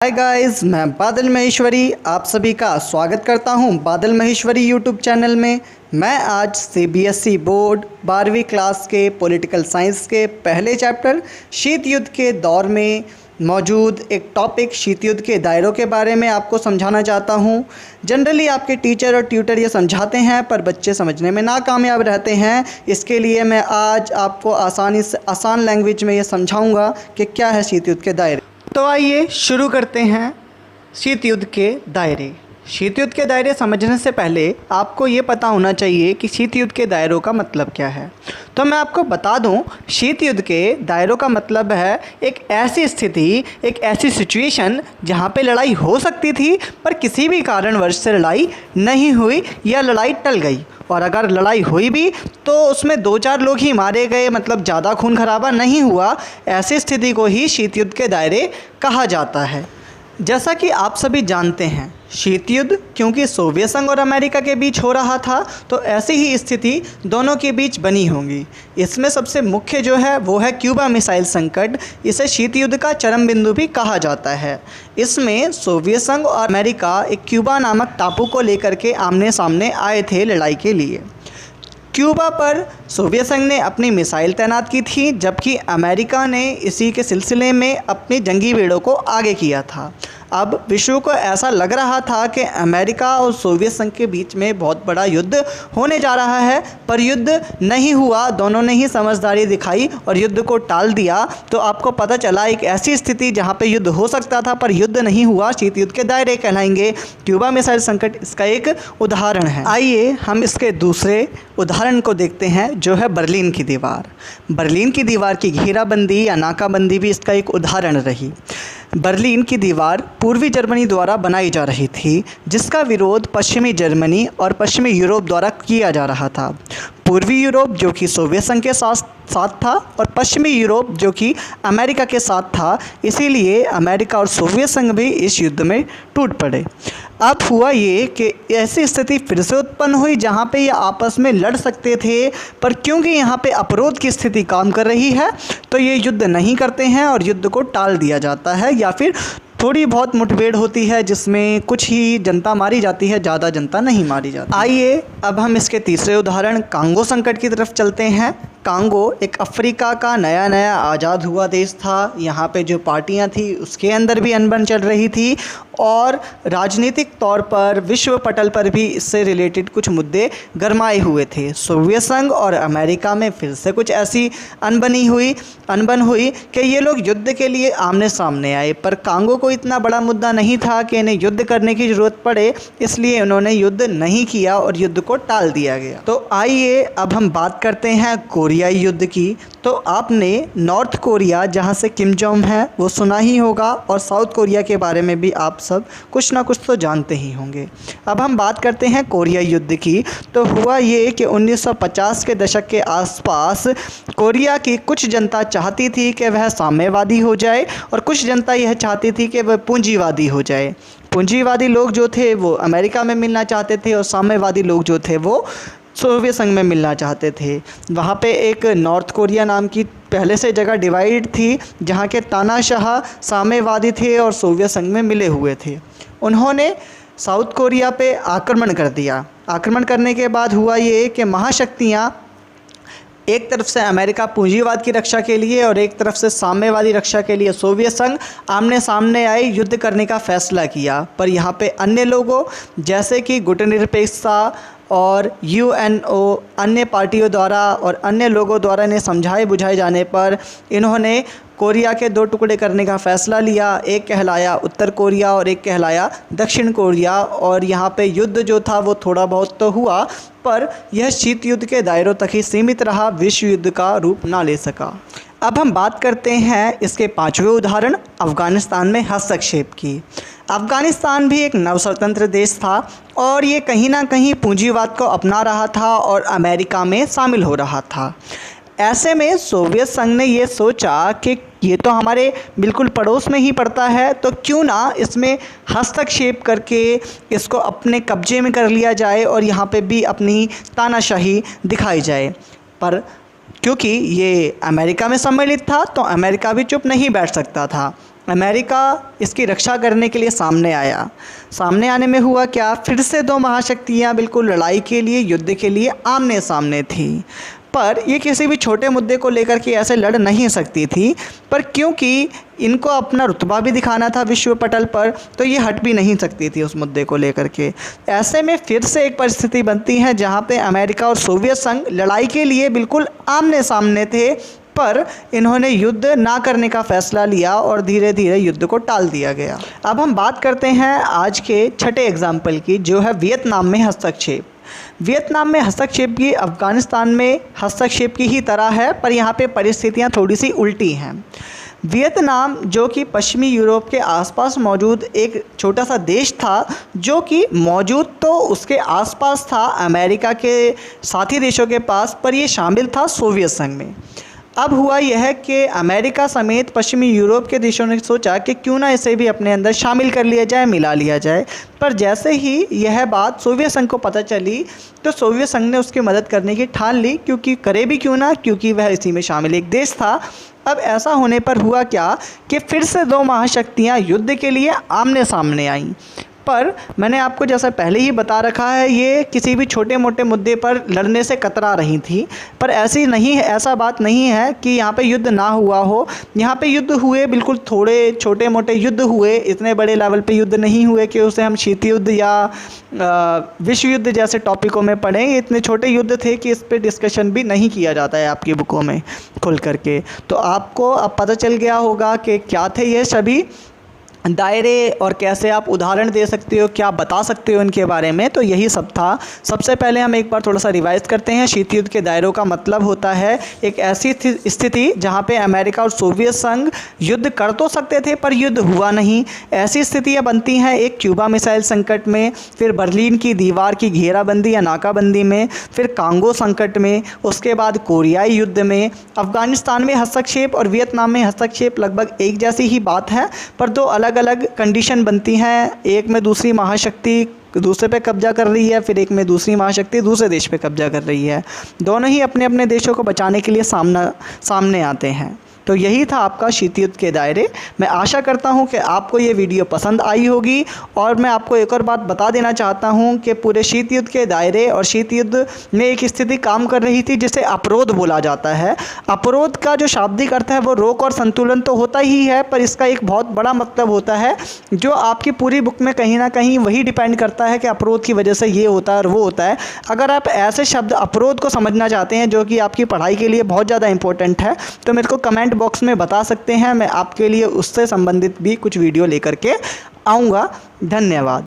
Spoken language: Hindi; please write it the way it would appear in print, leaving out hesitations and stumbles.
हाय गाइस, मैं बादल महेश्वरी आप सभी का स्वागत करता हूं बादल महेश्वरी यूट्यूब चैनल में। मैं आज सीबीएसई बोर्ड 12वीं क्लास के पॉलिटिकल साइंस के पहले चैप्टर शीत युद्ध के दौर में मौजूद एक टॉपिक शीत युद्ध के दायरों के बारे में आपको समझाना चाहता हूं। जनरली आपके टीचर और ट्यूटर ये समझाते हैं पर बच्चे समझने में नाकामयाब रहते हैं। इसके लिए मैं आज आपको आसान लैंग्वेज में ये समझाऊँगा कि क्या है शीत युद्ध के दायरे। तो आइए शुरू करते हैं शीत युद्ध के दायरे। शीत युद्ध के दायरे समझने से पहले आपको ये पता होना चाहिए कि शीत युद्ध के दायरों का मतलब क्या है। तो मैं आपको बता दूं, शीत युद्ध के दायरों का मतलब है एक ऐसी स्थिति, एक ऐसी सिचुएशन जहां पे लड़ाई हो सकती थी पर किसी भी कारणवश से लड़ाई नहीं हुई या लड़ाई टल गई, और अगर लड़ाई हुई भी तो उसमें 2-4 लोग ही मारे गए, मतलब ज़्यादा खून खराबा नहीं हुआ। ऐसी स्थिति को ही शीत युद्ध के दायरे कहा जाता है। जैसा कि आप सभी जानते हैं, शीत युद्ध क्योंकि सोवियत संघ और अमेरिका के बीच हो रहा था तो ऐसी ही स्थिति दोनों के बीच बनी होगी। इसमें सबसे मुख्य जो है वो है क्यूबा मिसाइल संकट। इसे शीत युद्ध का चरम बिंदु भी कहा जाता है। इसमें सोवियत संघ और अमेरिका एक क्यूबा नामक टापू को लेकर के आमने सामने आए थे लड़ाई के लिए। क्यूबा पर सोवियत संघ ने अपनी मिसाइल तैनात की थी, जबकि अमेरिका ने इसी के सिलसिले में अपनी जंगी बेड़ों को आगे किया था। अब विश्व को ऐसा लग रहा था कि अमेरिका और सोवियत संघ के बीच में बहुत बड़ा युद्ध होने जा रहा है, पर युद्ध नहीं हुआ। दोनों ने ही समझदारी दिखाई और युद्ध को टाल दिया। तो आपको पता चला एक ऐसी स्थिति जहां पे युद्ध हो सकता था पर युद्ध नहीं हुआ, शीत युद्ध के दायरे कहलाएंगे। क्यूबा मिसाइल संकट इसका एक उदाहरण है। आइए हम इसके दूसरे उदाहरण को देखते हैं, जो है बर्लिन की दीवार। बर्लिन की दीवार की घेराबंदी या नाकाबंदी भी इसका एक उदाहरण रही। बर्लिन की दीवार पूर्वी जर्मनी द्वारा बनाई जा रही थी, जिसका विरोध पश्चिमी जर्मनी और पश्चिमी यूरोप द्वारा किया जा रहा था। पूर्वी यूरोप जो कि सोवियत संघ के साथ था और पश्चिमी यूरोप जो कि अमेरिका के साथ था, इसीलिए अमेरिका और सोवियत संघ भी इस युद्ध में टूट पड़े। अब हुआ ये कि ऐसी स्थिति फिर से उत्पन्न हुई जहाँ पे ये आपस में लड़ सकते थे, पर क्योंकि यहाँ पे अवरोध की स्थिति काम कर रही है तो ये युद्ध नहीं करते हैं और युद्ध को टाल दिया जाता है, या फिर थोड़ी बहुत मुठभेड़ होती है जिसमें कुछ ही जनता मारी जाती है, ज़्यादा जनता नहीं मारी जाती। आइए अब हम इसके तीसरे उदाहरण कांगो संकट की तरफ चलते हैं। कांगो एक अफ्रीका का नया आज़ाद हुआ देश था। यहाँ पे जो पार्टियाँ थी उसके अंदर भी अनबन चल रही थी और राजनीतिक तौर पर विश्व पटल पर भी इससे रिलेटेड कुछ मुद्दे गरमाए हुए थे। सोवियत संघ और अमेरिका में फिर से कुछ ऐसी अनबन हुई कि ये लोग युद्ध के लिए आमने सामने आए, पर कांगो को इतना बड़ा मुद्दा नहीं था कि इन्हें युद्ध करने की ज़रूरत पड़े, इसलिए उन्होंने युद्ध नहीं किया और युद्ध को टाल दिया गया। तो आइए अब हम बात करते हैं कोरियाई युद्ध की। तो आपने नॉर्थ कोरिया, जहां से किम जोंग है, वो सुना ही होगा, और साउथ कोरिया के बारे में भी आप सब कुछ ना कुछ तो जानते ही होंगे। अब हम बात करते हैं कोरियाई युद्ध की। तो हुआ ये कि 1950 के दशक के आसपास कोरिया की कुछ जनता चाहती थी कि वह साम्यवादी हो जाए और कुछ जनता यह चाहती थी कि वह पूंजीवादी हो जाए। पूंजीवादी लोग जो थे वो अमेरिका में मिलना चाहते थे और साम्यवादी लोग जो थे वो सोवियत संघ में मिलना चाहते थे। वहाँ पे एक नॉर्थ कोरिया नाम की पहले से जगह डिवाइड थी, जहाँ के तानाशाह साम्यवादी थे और सोवियत संघ में मिले हुए थे। उन्होंने साउथ कोरिया पे आक्रमण कर दिया। आक्रमण करने के बाद हुआ ये कि महाशक्तियाँ, एक तरफ से अमेरिका पूंजीवाद की रक्षा के लिए और एक तरफ से साम्यवादी रक्षा के लिए सोवियत संघ आमने सामने आए, युद्ध करने का फैसला किया। पर यहाँ पे अन्य लोगों जैसे कि गुटनिरपेक्षता और यूएनओ, अन्य पार्टियों द्वारा और अन्य लोगों द्वारा इन्हें समझाए बुझाए जाने पर इन्होंने कोरिया के 2 टुकड़े करने का फ़ैसला लिया। एक कहलाया उत्तर कोरिया और एक कहलाया दक्षिण कोरिया। और यहाँ पे युद्ध जो था वो थोड़ा बहुत तो हुआ, पर यह शीत युद्ध के दायरों तक ही सीमित रहा, विश्व युद्ध का रूप ना ले सका। अब हम बात करते हैं इसके 5वें उदाहरण अफ़गानिस्तान में हस्तक्षेप की। अफ़गानिस्तान भी एक नवस्वतंत्र देश था और ये कहीं ना कहीं पूंजीवाद को अपना रहा था और अमेरिका में शामिल हो रहा था। ऐसे में सोवियत संघ ने ये सोचा कि ये तो हमारे बिल्कुल पड़ोस में ही पड़ता है, तो क्यों ना इसमें हस्तक्षेप करके इसको अपने कब्जे में कर लिया जाए और यहाँ पे भी अपनी तानाशाही दिखाई जाए। पर क्योंकि ये अमेरिका में सम्मिलित था तो अमेरिका भी चुप नहीं बैठ सकता था। अमेरिका इसकी रक्षा करने के लिए सामने आया। सामने आने में हुआ क्या, फिर से दो महाशक्तियाँ बिल्कुल लड़ाई के लिए, युद्ध के लिए आमने सामने थी। पर ये किसी भी छोटे मुद्दे को लेकर के ऐसे लड़ नहीं सकती थी, पर क्योंकि इनको अपना रुतबा भी दिखाना था विश्व पटल पर, तो ये हट भी नहीं सकती थी उस मुद्दे को लेकर के। ऐसे में फिर से एक परिस्थिति बनती है जहाँ पे अमेरिका और सोवियत संघ लड़ाई के लिए बिल्कुल आमने सामने थे, पर इन्होंने युद्ध ना करने का फ़ैसला लिया और धीरे धीरे युद्ध को टाल दिया गया। अब हम बात करते हैं आज के छठे एग्जाम्पल की, जो है वियतनाम में हस्तक्षेप। वियतनाम में हस्तक्षेप की अफ़गानिस्तान में हस्तक्षेप की ही तरह है, पर यहाँ पे परिस्थितियाँ थोड़ी सी उल्टी हैं। वियतनाम जो कि पश्चिमी यूरोप के आसपास मौजूद एक छोटा सा देश था, जो कि मौजूद तो उसके आसपास था अमेरिका के साथी देशों के पास, पर ये शामिल था सोवियत संघ में। अब हुआ यह कि अमेरिका समेत पश्चिमी यूरोप के देशों ने सोचा कि क्यों ना इसे भी अपने अंदर शामिल कर लिया जाए, मिला लिया जाए। पर जैसे ही यह बात सोवियत संघ को पता चली, तो सोवियत संघ ने उसकी मदद करने की ठान ली, क्योंकि करे भी क्यों ना, क्योंकि वह इसी में शामिल एक देश था। अब ऐसा होने पर हुआ क्या कि फिर से दो महाशक्तियाँ युद्ध के लिए आमने सामने आईं। पर मैंने आपको जैसा पहले ही बता रखा है, ये किसी भी छोटे मोटे मुद्दे पर लड़ने से कतरा रही थी। पर ऐसा बात नहीं है कि यहाँ पे युद्ध ना हुआ हो। यहाँ पे युद्ध हुए, बिल्कुल थोड़े छोटे मोटे युद्ध हुए, इतने बड़े लेवल पे युद्ध नहीं हुए कि उसे हम शीत युद्ध या विश्व युद्ध जैसे टॉपिकों में पढ़ें। इतने छोटे युद्ध थे कि इस पर डिस्कशन भी नहीं किया जाता है आपकी बुकों में खुल करके। तो आपको अब पता चल गया होगा कि क्या थे ये सभी दायरे और कैसे आप उदाहरण दे सकते हो, क्या बता सकते हो इनके बारे में। तो यही सब था। सबसे पहले हम एक बार थोड़ा सा रिवाइज करते हैं। शीत युद्ध के दायरों का मतलब होता है एक ऐसी स्थिति जहां पे अमेरिका और सोवियत संघ युद्ध कर तो सकते थे, पर युद्ध हुआ नहीं। ऐसी स्थितियां बनती हैं एक क्यूबा मिसाइल संकट में, फिर बर्लिन की दीवार की घेराबंदी या नाकाबंदी में, फिर कांगो संकट में, उसके बाद कोरियाई युद्ध में। अफ़गानिस्तान में हस्तक्षेप और वियतनाम में हस्तक्षेप लगभग एक जैसी ही बात है, पर दो अलग अलग कंडीशन बनती हैं। एक में दूसरी महाशक्ति दूसरे पे कब्जा कर रही है, फिर एक में दूसरी महाशक्ति दूसरे देश पे कब्जा कर रही है। दोनों ही अपने अपने देशों को बचाने के लिए सामने आते हैं। तो यही था आपका शीत युद्ध के दायरे। मैं आशा करता हूं कि आपको ये वीडियो पसंद आई होगी। और मैं आपको एक और बात बता देना चाहता हूं कि पूरे शीत युद्ध के दायरे और शीत युद्ध में एक स्थिति काम कर रही थी जिसे अपरोध बोला जाता है। अपरोध का जो शाब्दिक अर्थ है वो रोक और संतुलन तो होता ही है, पर इसका एक बहुत बड़ा मतलब होता है जो आपकी पूरी बुक में कहीं ना कहीं वही डिपेंड करता है कि अपरोध की वजह से ये होता है और वो होता है। अगर आप ऐसे शब्द अपरोध को समझना चाहते हैं जो कि आपकी पढ़ाई के लिए बहुत ज़्यादा इंपॉर्टेंट है, तो मेरे को कमेंट बॉक्स में बता सकते हैं। मैं आपके लिए उससे संबंधित भी कुछ वीडियो लेकर के आऊँगा। धन्यवाद।